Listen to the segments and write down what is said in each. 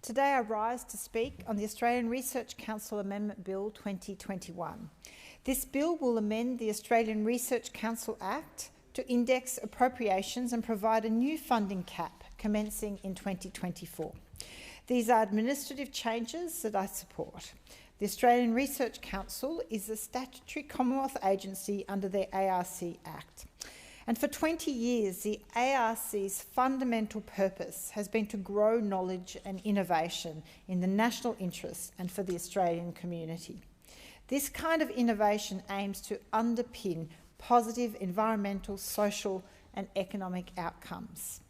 Today I rise to speak on the Australian Research Council Amendment Bill 2021. This bill will amend the Australian Research Council Act to index appropriations and provide a new funding cap commencing in 2024. These are administrative changes that I support. The Australian Research Council is a statutory Commonwealth agency under the ARC Act. And for 20 years, the ARC's fundamental purpose has been to grow knowledge and innovation in the national interest and for the Australian community. This kind of innovation aims to underpin positive environmental, social and economic outcomes.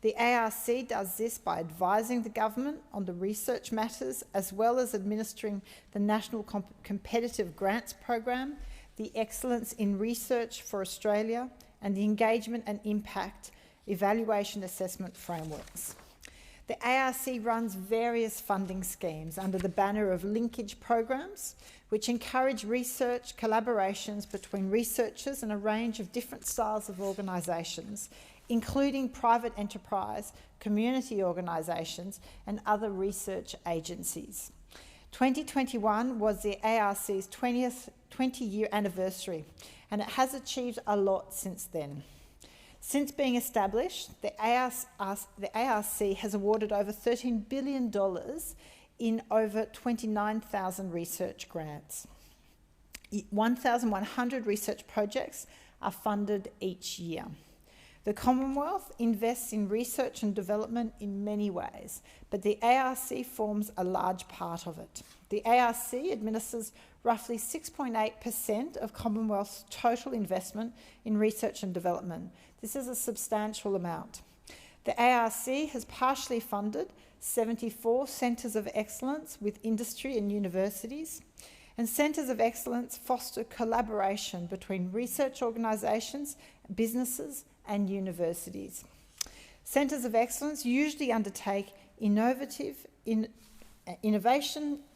The ARC does this by advising the government on the research matters, as well as administering the National Competitive Grants Program, the Excellence in Research for Australia, and the Engagement and Impact Evaluation Assessment Frameworks. The ARC runs various funding schemes under the banner of linkage programs, which encourage research collaborations between researchers and a range of different styles of organisations, including private enterprise, community organisations and other research agencies. 2021 was the ARC's 20-year anniversary, and it has achieved a lot since then. Since being established, the ARC has awarded over $13 billion in over 29,000 research grants. 1,100 research projects are funded each year. The Commonwealth invests in research and development in many ways, but the ARC forms a large part of it. The ARC administers roughly 6.8% of Commonwealth's total investment in research and development. This is a substantial amount. The ARC has partially funded 74 centres of excellence with industry and universities, and centres of excellence foster collaboration between research organisations, businesses and universities. Centres of excellence usually undertake innovation,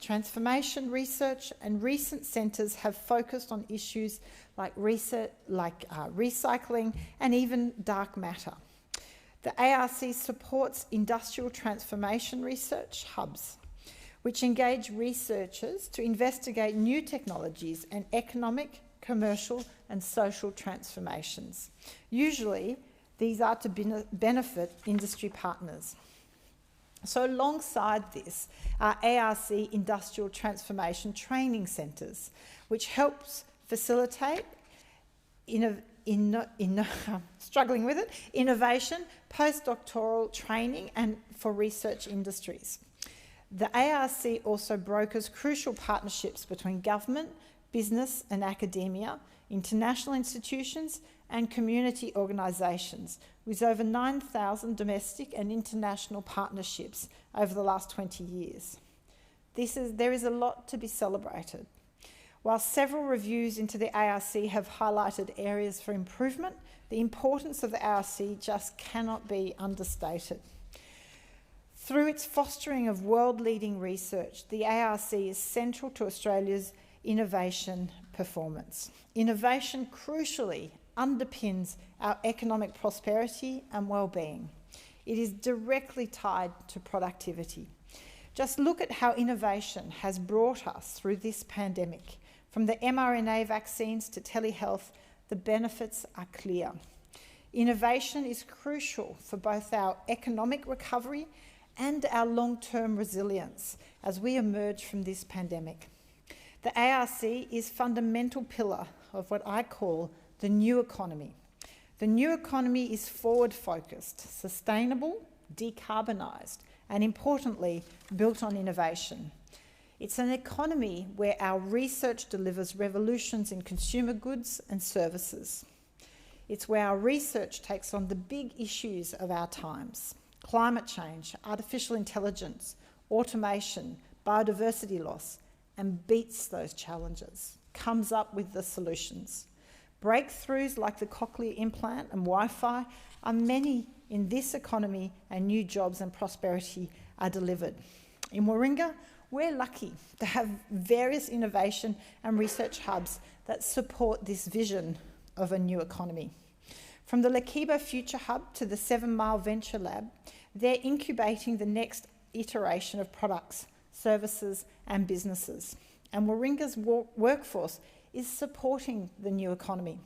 transformation research, and recent centres have focused on issues like recycling and even dark matter. The ARC supports industrial transformation research hubs, which engage researchers to investigate new technologies and economic, commercial and social transformations. Usually, these are to benefit industry partners. So alongside this are ARC Industrial Transformation Training Centres, which helps facilitate innovation, postdoctoral training and for research industries. The ARC also brokers crucial partnerships between government, business and academia, international institutions and community organisations, with over 9,000 domestic and international partnerships over the last 20 years. There is a lot to be celebrated. While several reviews into the ARC have highlighted areas for improvement, the importance of the ARC just cannot be understated. Through its fostering of world-leading research, the ARC is central to Australia's innovation performance. Innovation crucially underpins our economic prosperity and well-being. It is directly tied to productivity. Just look at how innovation has brought us through this pandemic. From the mRNA vaccines to telehealth, the benefits are clear. Innovation is crucial for both our economic recovery and our long-term resilience as we emerge from this pandemic. The ARC is a fundamental pillar of what I call the new economy. The new economy is forward-focused, sustainable, decarbonised, and importantly, built on innovation. It's an economy where our research delivers revolutions in consumer goods and services. It's where our research takes on the big issues of our times: climate change, artificial intelligence, automation, biodiversity loss, and beats those challenges, comes up with the solutions. Breakthroughs like the cochlear implant and Wi-Fi are many in this economy, and new jobs and prosperity are delivered. In Warringah, we're lucky to have various innovation and research hubs that support this vision of a new economy. From the Lakiba Future Hub to the 7 Mile Venture Lab, they're incubating the next iteration of products, services and businesses. And Warringa's workforce is supporting the new economy.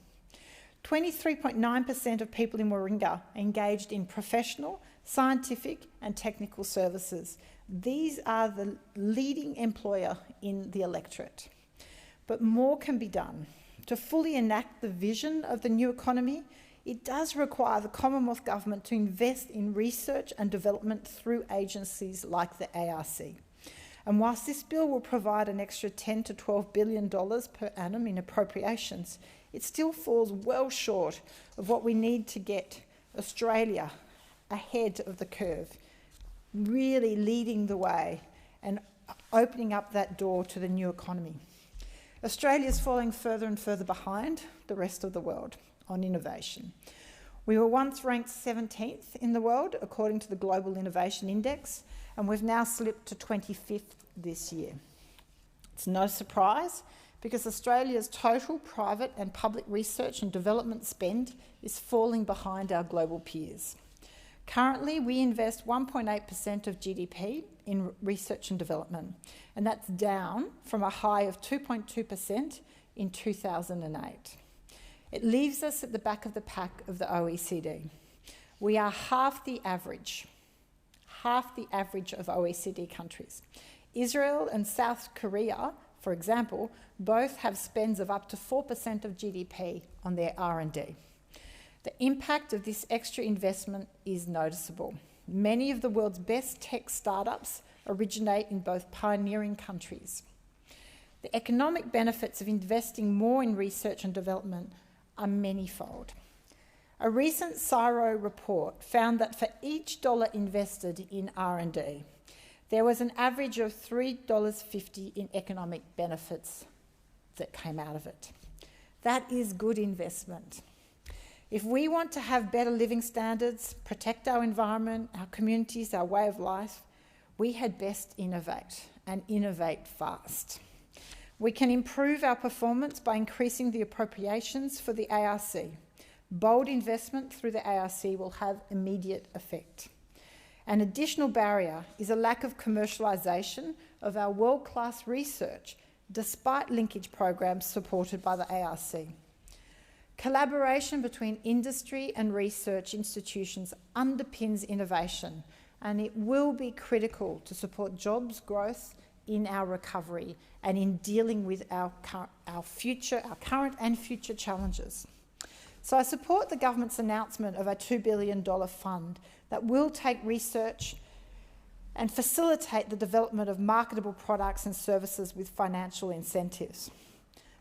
23.9% of people in Warringa are engaged in professional, scientific and technical services. These are the leading employer in the electorate. But more can be done. To fully enact the vision of the new economy, it does require the Commonwealth Government to invest in research and development through agencies like the ARC. And whilst this bill will provide an extra $10 to $12 billion per annum in appropriations, it still falls well short of what we need to get Australia ahead of the curve, really leading the way and opening up that door to the new economy. Australia is falling further and further behind the rest of the world on innovation. We were once ranked 17th in the world according to the Global Innovation Index, and we've now slipped to 25th this year. It's no surprise because Australia's total private and public research and development spend is falling behind our global peers. Currently, we invest 1.8% of GDP in research and development, and that's down from a high of 2.2% in 2008. It leaves us at the back of the pack of the OECD. We are half the average of OECD countries. Israel and South Korea, for example, both have spends of up to 4% of GDP on their R&D. The impact of this extra investment is noticeable. Many of the world's best tech startups originate in both pioneering countries. The economic benefits of investing more in research and development are manifold. A recent CSIRO report found that for each dollar invested in R&D, there was an average of $3.50 in economic benefits that came out of it. That is good investment. If we want to have better living standards, protect our environment, our communities, our way of life, we had best innovate, and innovate fast. We can improve our performance by increasing the appropriations for the ARC. Bold investment through the ARC will have immediate effect. An additional barrier is a lack of commercialisation of our world-class research, despite linkage programs supported by the ARC. Collaboration between industry and research institutions underpins innovation, and it will be critical to support jobs growth in our recovery and in dealing with our current and future challenges. So I support the government's announcement of a $2 billion fund that will take research and facilitate the development of marketable products and services with financial incentives.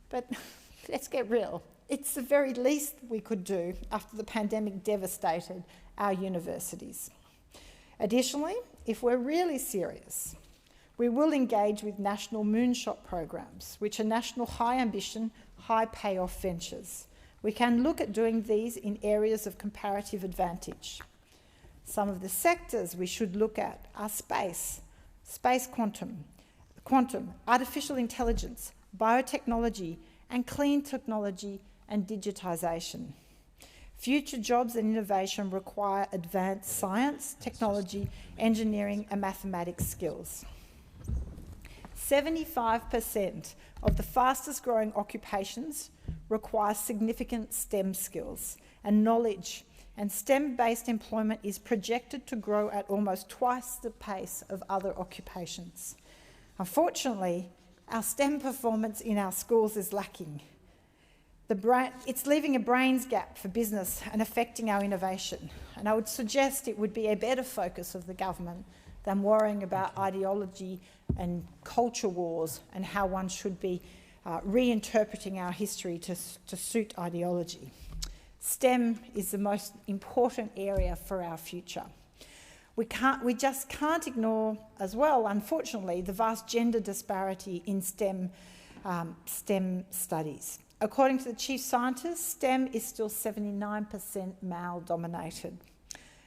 But let's get real. It's the very least we could do after the pandemic devastated our universities. Additionally, if we're really serious, we will engage with national moonshot programs, which are national high ambition, high payoff ventures. We can look at doing these in areas of comparative advantage. Some of the sectors we should look at are space quantum, artificial intelligence, biotechnology, and clean technology and digitisation. Future jobs and innovation require advanced science, technology, engineering and mathematics skills. 75% of the fastest growing occupations require significant STEM skills and knowledge, and STEM-based employment is projected to grow at almost twice the pace of other occupations. Unfortunately, our STEM performance in our schools is lacking. It's leaving a brains gap for business and affecting our innovation, and I would suggest it would be a better focus of the government than worrying about ideology and culture wars and how one should be reinterpreting our history to suit ideology. STEM is the most important area for our future. We just can't ignore as well, unfortunately, the vast gender disparity in STEM studies. According to the chief scientist, STEM is still 79% male-dominated.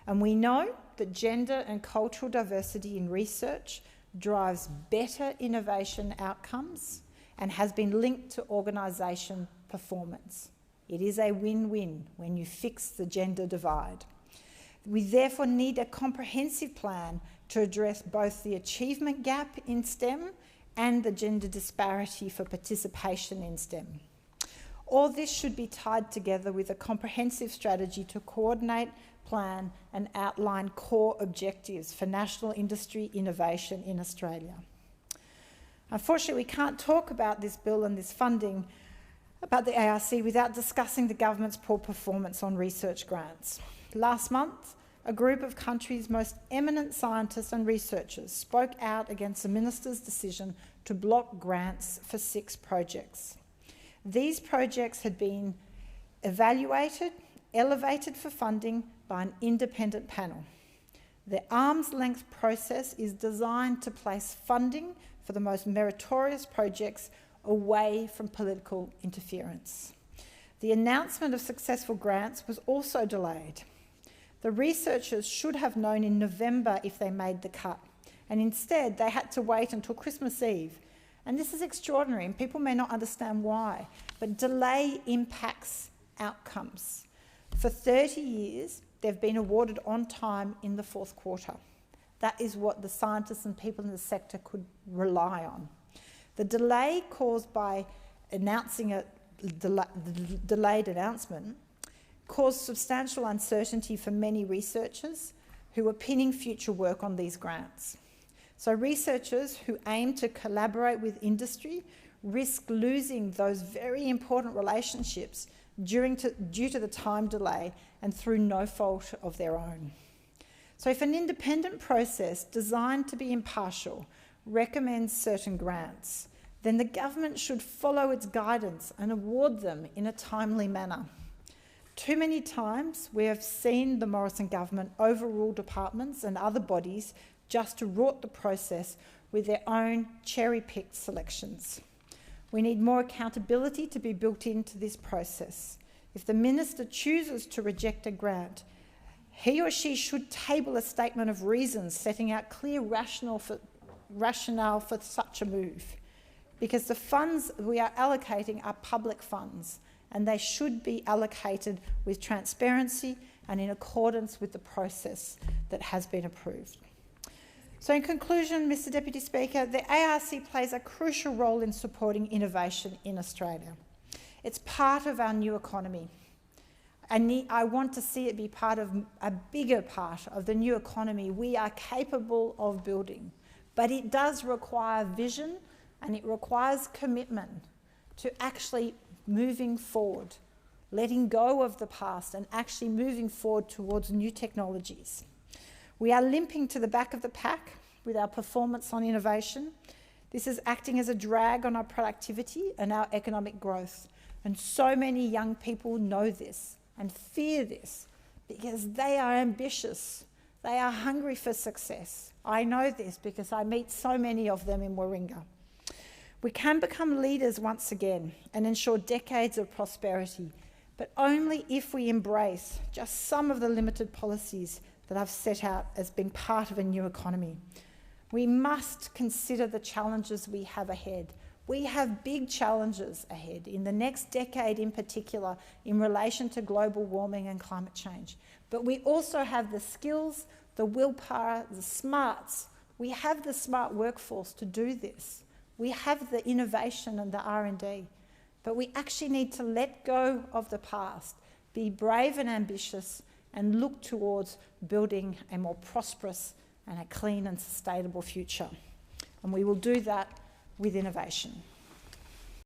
And we know that gender and cultural diversity in research drives better innovation outcomes and has been linked to organisation performance. It is a win-win when you fix the gender divide. We therefore need a comprehensive plan to address both the achievement gap in STEM and the gender disparity for participation in STEM. All this should be tied together with a comprehensive strategy to coordinate, plan and outline core objectives for national industry innovation in Australia. Unfortunately, we can't talk about this bill and this funding about the ARC without discussing the government's poor performance on research grants. Last month, a group of country's most eminent scientists and researchers spoke out against the minister's decision to block grants for 6 projects. These projects had been evaluated, elevated for funding by an independent panel. The arm's length process is designed to place funding for the most meritorious projects away from political interference. The announcement of successful grants was also delayed. The researchers should have known in November if they made the cut, and instead they had to wait until Christmas Eve. And this is extraordinary, and people may not understand why, but delay impacts outcomes. For 30 years, they've been awarded on time in the 4th quarter. That is what the scientists and people in the sector could rely on. The delay caused by announcing a delayed announcement caused substantial uncertainty for many researchers who are pinning future work on these grants. So researchers who aim to collaborate with industry risk losing those very important relationships due to the time delay and through no fault of their own. So if an independent process designed to be impartial recommends certain grants, then the government should follow its guidance and award them in a timely manner. Too many times we have seen the Morrison government overrule departments and other bodies just to rort the process with their own cherry-picked selections. We need more accountability to be built into this process. If the minister chooses to reject a grant, he or she should table a statement of reasons setting out clear rationale for such a move, because the funds we are allocating are public funds and they should be allocated with transparency and in accordance with the process that has been approved. So in conclusion, Mr Deputy Speaker, the ARC plays a crucial role in supporting innovation in Australia. It's part of our new economy. I want to see it be part of a bigger part of the new economy we are capable of building. But it does require vision and it requires commitment to actually moving forward, letting go of the past and actually moving forward towards new technologies. We are limping to the back of the pack with our performance on innovation. This is acting as a drag on our productivity and our economic growth. And so many young people know this and fear this because they are ambitious. They are hungry for success. I know this because I meet so many of them in Warringah. We can become leaders once again and ensure decades of prosperity, but only if we embrace just some of the limited policies that I've set out as being part of a new economy. We must consider the challenges we have ahead. We have big challenges ahead in the next decade in particular in relation to global warming and climate change. But we also have the skills, the willpower, the smarts. We have the smart workforce to do this. We have the innovation and the R&D. But we actually need to let go of the past, be brave and ambitious, and look towards building a more prosperous and a clean and sustainable future. And we will do that with innovation.